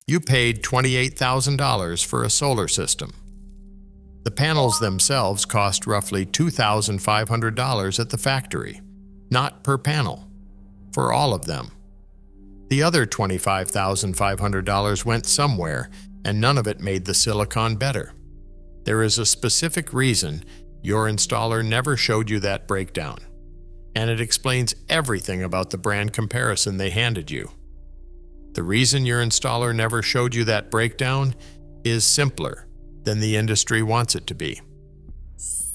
You paid $28,000 for a solar system. The panels themselves cost roughly $2,500 at the factory, not per panel, for all of them. The other $25,500 went somewhere, and none of it made the silicon better. There is a specific reason your installer never showed you that breakdown, and it explains everything about the brand comparison they handed you. The reason your installer never showed you that breakdown is simpler than the industry wants it to be.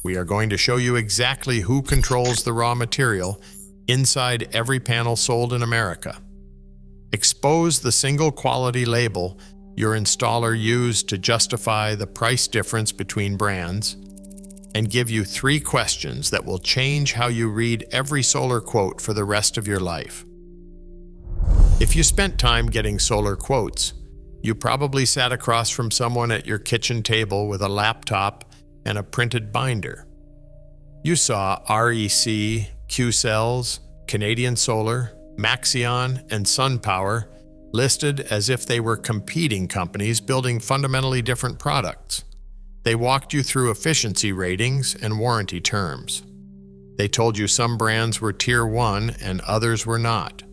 We are going to show you exactly who controls the raw material inside every panel sold in America. Expose the single quality label your installer used to justify the price difference between brands, and give you 3 questions that will change how you read every solar quote for the rest of your life. If you spent time getting solar quotes, you probably sat across from someone at your kitchen table with a laptop and a printed binder. You saw REC, Q-Cells, Canadian Solar, Maxion, and SunPower listed as if they were competing companies building fundamentally different products. They walked you through efficiency ratings and warranty terms. They told you some brands were Tier 1 and others were not.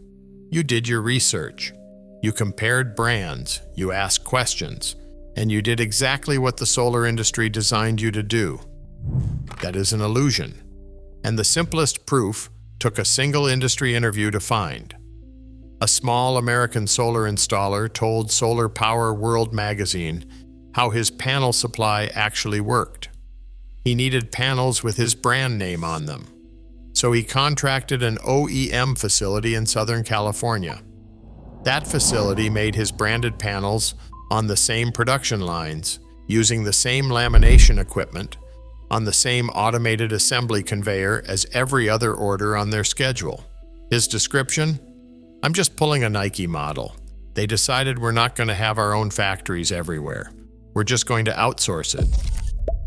You did your research. You compared brands, you asked questions, and you did exactly what the solar industry designed you to do. That is an illusion, and the simplest proof took a single industry interview to find. A small American solar installer told Solar Power World magazine how his panel supply actually worked. He needed panels with his brand name on them, so he contracted an OEM facility in Southern California. That facility made his branded panels on the same production lines, using the same lamination equipment, on the same automated assembly conveyor as every other order on their schedule. His description? I'm just pulling a Nike model. They decided we're not going to have our own factories everywhere. We're just going to outsource it.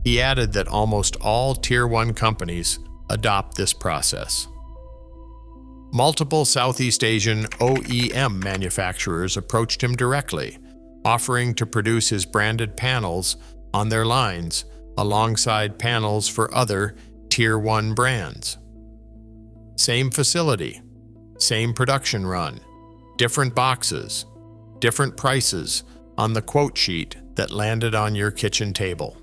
He added that almost all Tier 1 companies adopt this process. Multiple Southeast Asian OEM manufacturers approached him directly, offering to produce his branded panels on their lines alongside panels for other Tier 1 brands. Same facility, same production run, different boxes, different prices on the quote sheet that landed on your kitchen table.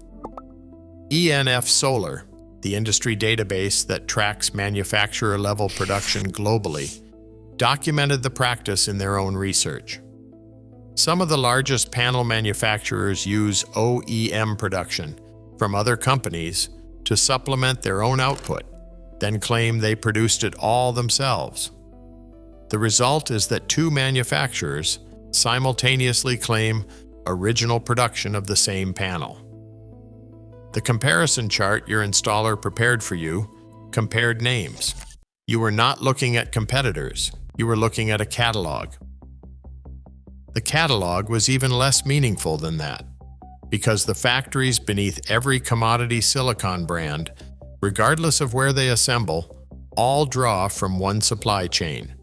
ENF Solar, the industry database that tracks manufacturer-level production globally, documented the practice in their own research. Some of the largest panel manufacturers use OEM production from other companies to supplement their own output, then claim they produced it all themselves. The result is that 2 manufacturers simultaneously claim original production of the same panel. The comparison chart your installer prepared for you compared names. You were not looking at competitors, you were looking at a catalog. The catalog was even less meaningful than that, because the factories beneath every commodity silicon brand, regardless of where they assemble, all draw from one supply chain.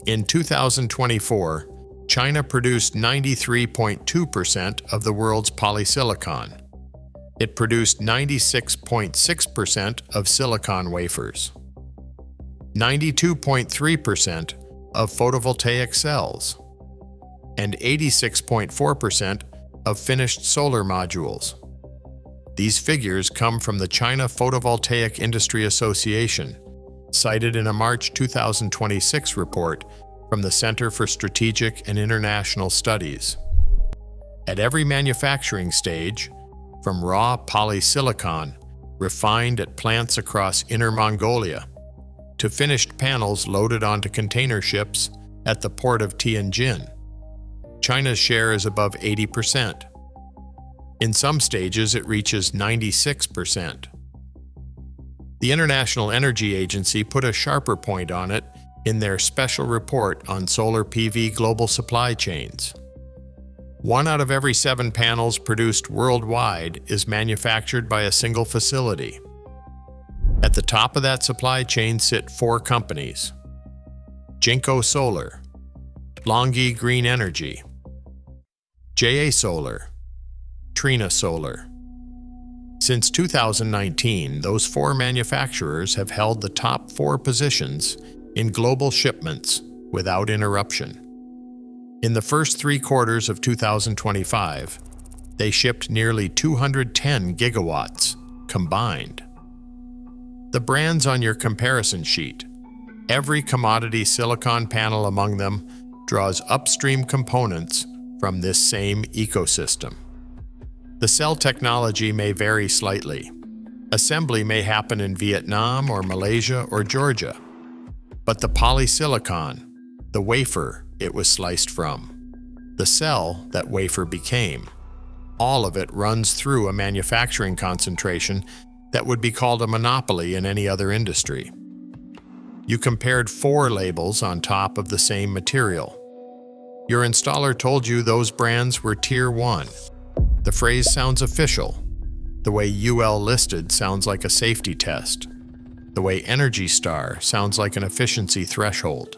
In 2024, China produced 93.2% of the world's polysilicon. It produced 96.6% of silicon wafers, 92.3% of photovoltaic cells, and 86.4% of finished solar modules. These figures come from the China Photovoltaic Industry Association, cited in a March 2026 report from the Center for Strategic and International Studies. At every manufacturing stage, from raw polysilicon, refined at plants across Inner Mongolia, to finished panels loaded onto container ships at the port of Tianjin, China's share is above 80%. In some stages, it reaches 96%. The International Energy Agency put a sharper point on it in their special report on solar PV global supply chains. 1 out of every 7 panels produced worldwide is manufactured by a single facility. At the top of that supply chain sit 4 companies: Jinko Solar, Longi Green Energy, JA Solar, Trina Solar. Since 2019, those four manufacturers have held the top four positions in global shipments without interruption. In the first 3 quarters of 2025, they shipped nearly 210 gigawatts combined. The brands on your comparison sheet, every commodity silicon panel among them, draws upstream components from this same ecosystem. The cell technology may vary slightly. Assembly may happen in Vietnam or Malaysia or Georgia. But the polysilicon, the wafer it was sliced from, the cell that wafer became, all of it runs through a manufacturing concentration that would be called a monopoly in any other industry. You compared 4 labels on top of the same material. Your installer told you those brands were Tier 1. The phrase sounds official. The way UL listed sounds like a safety test. The way Energy Star sounds like an efficiency threshold.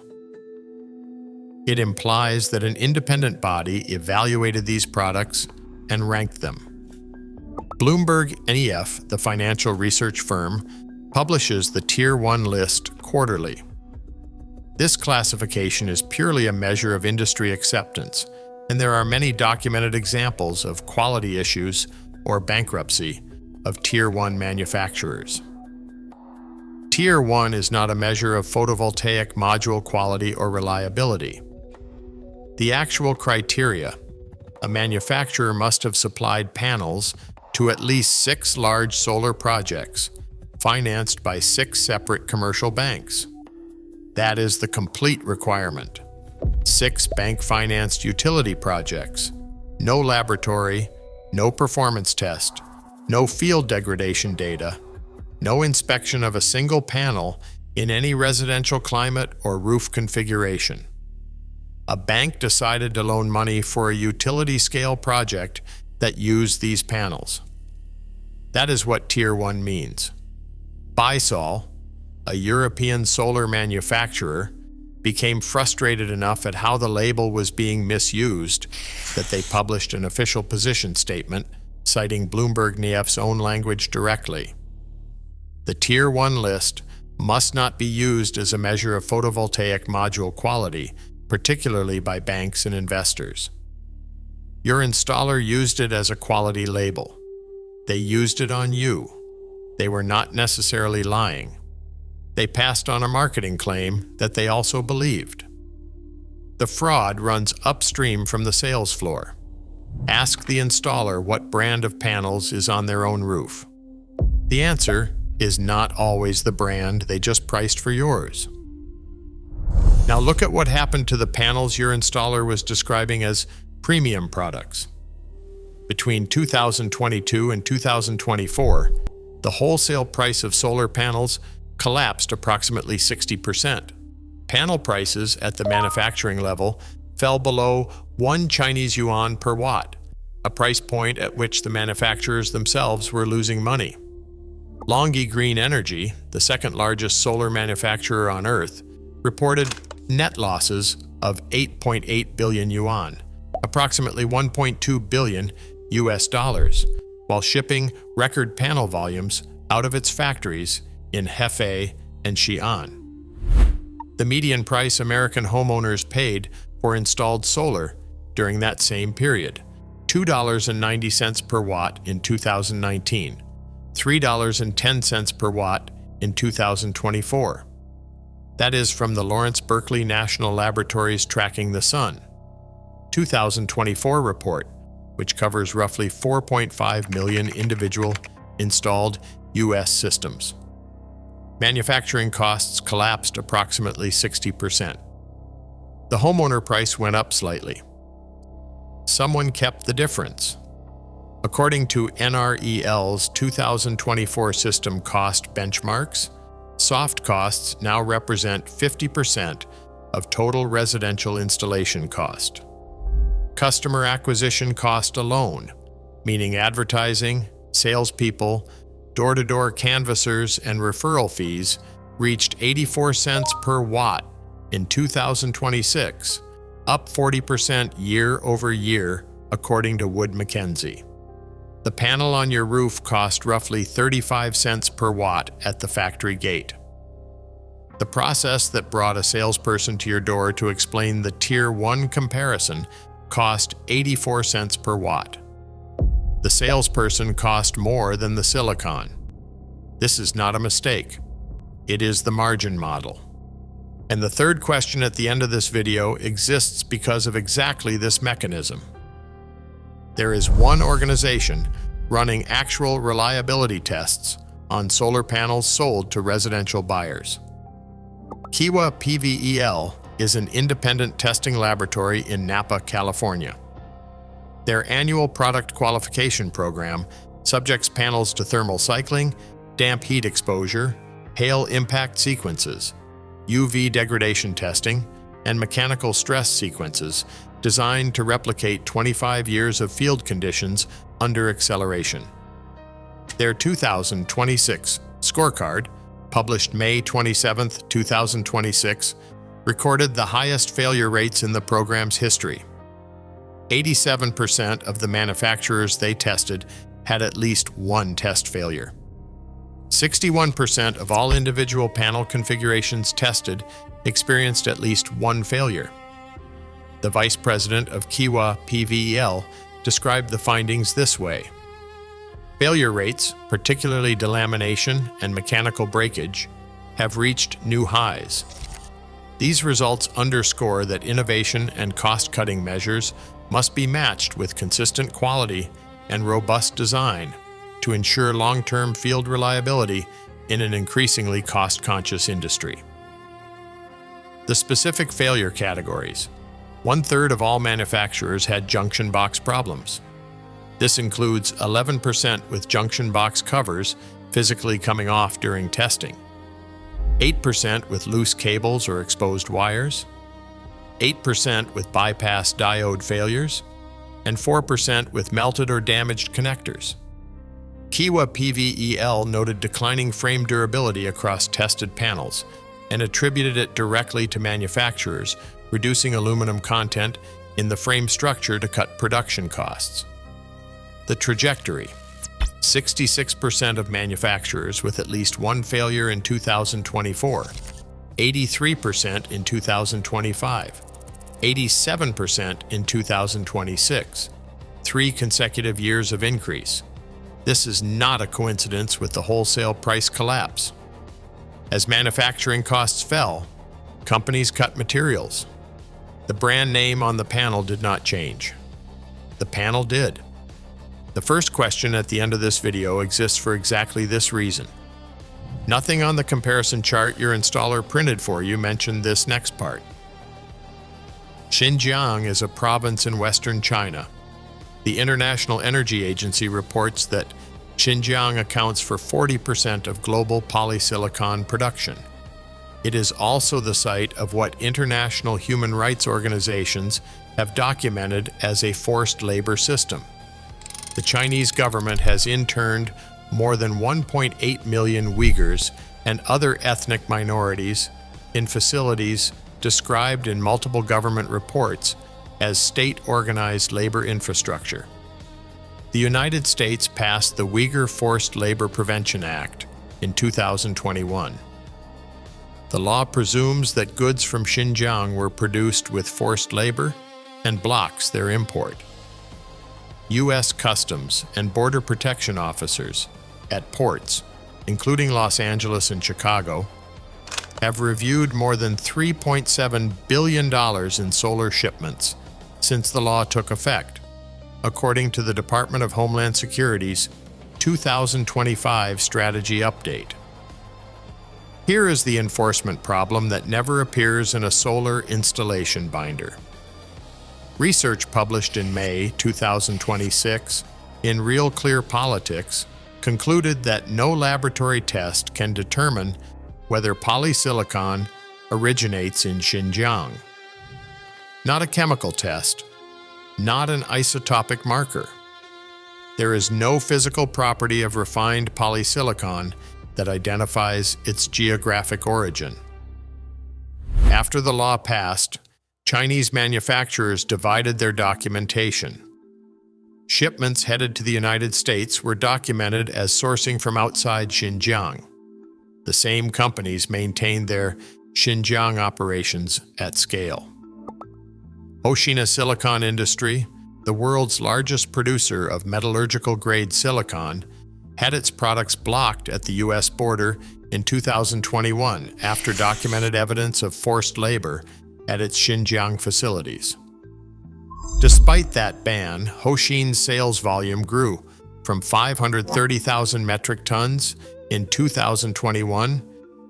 It implies that an independent body evaluated these products and ranked them. Bloomberg NEF, the financial research firm, publishes the Tier 1 list quarterly. This classification is purely a measure of industry acceptance, and there are many documented examples of quality issues or bankruptcy of Tier 1 manufacturers. Tier 1 is not a measure of photovoltaic module quality or reliability. The actual criteria: a manufacturer must have supplied panels to at least 6 large solar projects, financed by 6 separate commercial banks. That is the complete requirement. 6 bank-financed utility projects, no laboratory, no performance test, no field degradation data, no inspection of a single panel in any residential climate or roof configuration. A bank decided to loan money for a utility-scale project that used these panels. That is what Tier 1 means. Bisol, a European solar manufacturer, became frustrated enough at how the label was being misused that they published an official position statement citing Bloomberg NEF's own language directly. The Tier 1 list must not be used as a measure of photovoltaic module quality, particularly by banks and investors. Your installer used it as a quality label. They used it on you. They were not necessarily lying. They passed on a marketing claim that they also believed. The fraud runs upstream from the sales floor. Ask the installer what brand of panels is on their own roof. The answer is not always the brand they just priced for yours. Now look at what happened to the panels your installer was describing as premium products. Between 2022 and 2024, the wholesale price of solar panels collapsed approximately 60%. Panel prices at the manufacturing level fell below 1 Chinese yuan per watt, a price point at which the manufacturers themselves were losing money. LONGi Green Energy, the second largest solar manufacturer on Earth, reported net losses of 8.8 billion yuan, approximately 1.2 billion US dollars, while shipping record panel volumes out of its factories in Hefei and Xi'an. The median price American homeowners paid for installed solar during that same period, $2.90 per watt in 2019, $3.10 per watt in 2024. That is from the Lawrence Berkeley National Laboratory's Tracking the Sun 2024 report, which covers roughly 4.5 million individual installed U.S. systems. Manufacturing costs collapsed approximately 60%. The homeowner price went up slightly. Someone kept the difference. According to NREL's 2024 system cost benchmarks, soft costs now represent 50% of total residential installation cost. Customer acquisition cost alone, meaning advertising, salespeople, door-to-door canvassers, and referral fees, reached 84 cents per watt in 2026, up 40% year over year, according to Wood Mackenzie. The panel on your roof cost roughly 35 cents per watt at the factory gate. The process that brought a salesperson to your door to explain the Tier 1 comparison cost 84 cents per watt. The salesperson cost more than the silicon. This is not a mistake. It is the margin model. And the third question at the end of this video exists because of exactly this mechanism. There is one organization running actual reliability tests on solar panels sold to residential buyers. Kiwa PVEL is an independent testing laboratory in Napa, California. Their annual product qualification program subjects panels to thermal cycling, damp heat exposure, hail impact sequences, UV degradation testing, and mechanical stress sequences designed to replicate 25 years of field conditions under acceleration. Their 2026 scorecard, published May 27, 2026, recorded the highest failure rates in the program's history. 87% of the manufacturers they tested had at least one test failure. 61% of all individual panel configurations tested experienced at least one failure. The vice president of Kiwa PVEL described the findings this way: failure rates, particularly delamination and mechanical breakage, have reached new highs. These results underscore that innovation and cost-cutting measures must be matched with consistent quality and robust design to ensure long-term field reliability in an increasingly cost-conscious industry. The specific failure categories: 1/3 of all manufacturers had junction box problems. This includes 11% with junction box covers physically coming off during testing, 8% with loose cables or exposed wires, 8% with bypass diode failures, and 4% with melted or damaged connectors. Kiwa PVEL noted declining frame durability across tested panels and attributed it directly to manufacturers reducing aluminum content in the frame structure to cut production costs. The trajectory: 66% of manufacturers with at least one failure in 2024, 83% in 2025, 87% in 2026, 3 consecutive years of increase. This is not a coincidence with the wholesale price collapse. As manufacturing costs fell, companies cut materials. The brand name on the panel did not change. The panel did. The first question at the end of this video exists for exactly this reason. Nothing on the comparison chart your installer printed for you mentioned this next part. Xinjiang is a province in western China. The International Energy Agency reports that Xinjiang accounts for 40% of global polysilicon production. It is also the site of what international human rights organizations have documented as a forced labor system. The Chinese government has interned more than 1.8 million Uyghurs and other ethnic minorities in facilities described in multiple government reports as state-organized labor infrastructure. The United States passed the Uyghur Forced Labor Prevention Act in 2021. The law presumes that goods from Xinjiang were produced with forced labor and blocks their import. U.S. Customs and Border Protection officers at ports, including Los Angeles and Chicago, have reviewed more than $3.7 billion in solar shipments since the law took effect, according to the Department of Homeland Security's 2025 Strategy Update. Here is the enforcement problem that never appears in a solar installation binder. Research published in May 2026 in Real Clear Politics concluded that no laboratory test can determine whether polysilicon originates in Xinjiang. Not a chemical test, not an isotopic marker. There is no physical property of refined polysilicon that identifies its geographic origin. After the law passed, Chinese manufacturers divided their documentation. Shipments headed to the United States were documented as sourcing from outside Xinjiang. The same companies maintained their Xinjiang operations at scale. Hoshina Silicon Industry, the world's largest producer of metallurgical-grade silicon, had its products blocked at the U.S. border in 2021 after documented evidence of forced labor at its Xinjiang facilities. Despite that ban, Hoshin's sales volume grew from 530,000 metric tons in 2021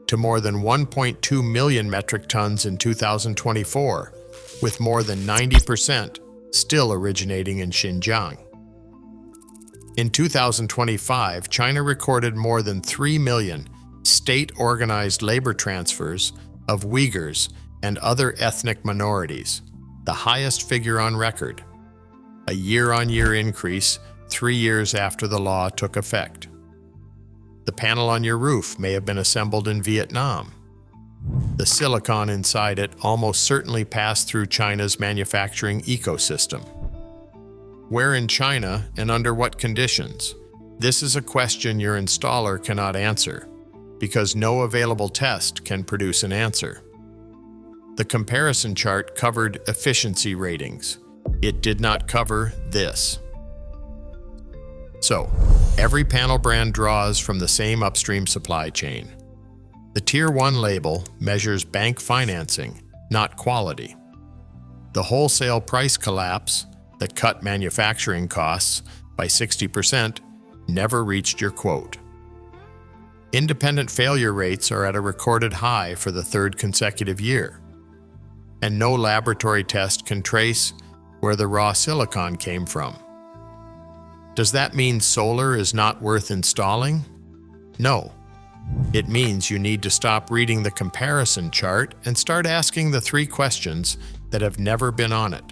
to more than 1.2 million metric tons in 2024, with more than 90% still originating in Xinjiang. In 2025, China recorded more than 3 million state-organized labor transfers of Uyghurs and other ethnic minorities, the highest figure on record, a year-on-year increase 3 years after the law took effect. The panel on your roof may have been assembled in Vietnam. The silicon inside it almost certainly passed through China's manufacturing ecosystem. Where in China and under what conditions? This is a question your installer cannot answer, because no available test can produce an answer. The comparison chart covered efficiency ratings. It did not cover this. So, every panel brand draws from the same upstream supply chain. The Tier 1 label measures bank financing, not quality. The wholesale price collapse that cut manufacturing costs by 60% never reached your quote. Independent failure rates are at a recorded high for the third consecutive year, and no laboratory test can trace where the raw silicon came from. Does that mean solar is not worth installing? No. It means you need to stop reading the comparison chart and start asking the 3 questions that have never been on it.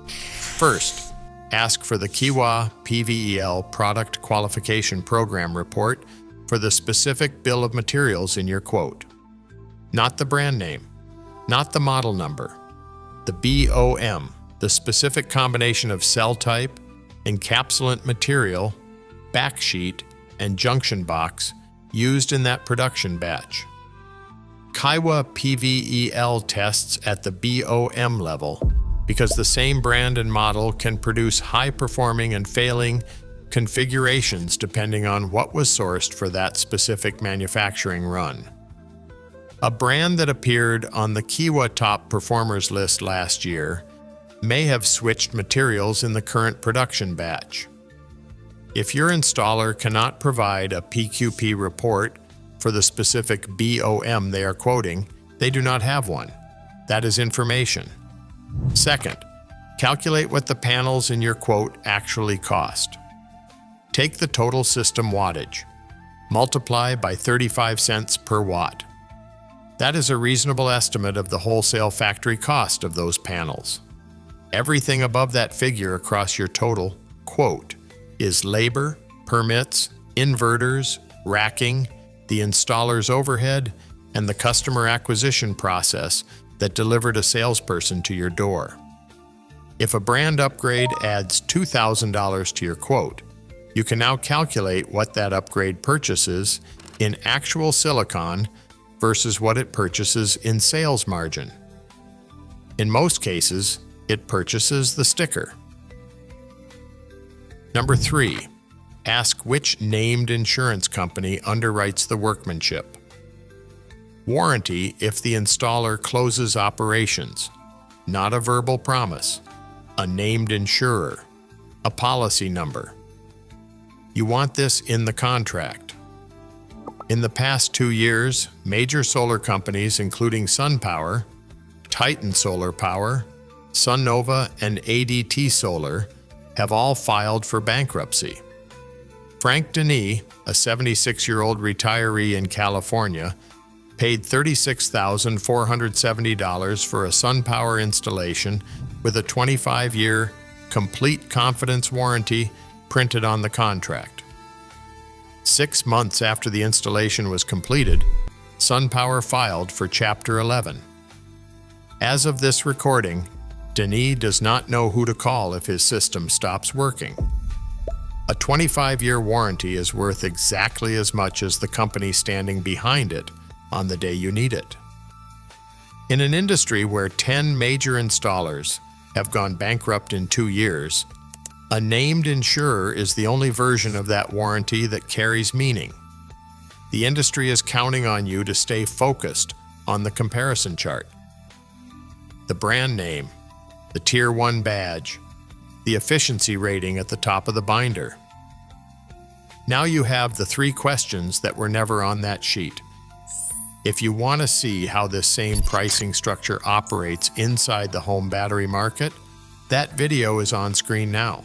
First, ask for the Kiwa PVEL Product Qualification Program report for the specific bill of materials in your quote. Not the brand name, not the model number. The BOM, the specific combination of cell type, encapsulant material, backsheet, and junction box used in that production batch. Kiwa PVEL tests at the BOM level because the same brand and model can produce high-performing and failing configurations depending on what was sourced for that specific manufacturing run. A brand that appeared on the Kiwa Top Performers list last year may have switched materials in the current production batch. If your installer cannot provide a PQP report for the specific BOM they are quoting, they do not have one. That is information. Second, calculate what the panels in your quote actually cost. Take the total system wattage. Multiply by 35 cents per watt. That is a reasonable estimate of the wholesale factory cost of those panels. Everything above that figure across your total quote is labor, permits, inverters, racking, the installer's overhead, and the customer acquisition process that delivered a salesperson to your door. If a brand upgrade adds $2,000 to your quote, you can now calculate what that upgrade purchases in actual silicon versus what it purchases in sales margin. In most cases, it purchases the sticker. Number 3, ask which named insurance company underwrites the workmanship. Warranty if the installer closes operations, not a verbal promise, a named insurer, a policy number. You want this in the contract. In the past 2 years, major solar companies including SunPower, Titan Solar Power, SunNova, and ADT Solar have all filed for bankruptcy. Frank Denis, a 76-year-old retiree in California, paid $36,470 for a SunPower installation with a 25-year complete confidence warranty printed on the contract. 6 months after the installation was completed, SunPower filed for Chapter 11. As of this recording, Denis does not know who to call if his system stops working. A 25-year warranty is worth exactly as much as the company standing behind it on the day you need it. In an industry where 10 major installers have gone bankrupt in 2 years, a named insurer is the only version of that warranty that carries meaning. The industry is counting on you to stay focused on the comparison chart. The brand name, the Tier 1 badge, the efficiency rating at the top of the binder. Now you have the 3 questions that were never on that sheet. If you want to see how this same pricing structure operates inside the home battery market, that video is on screen now.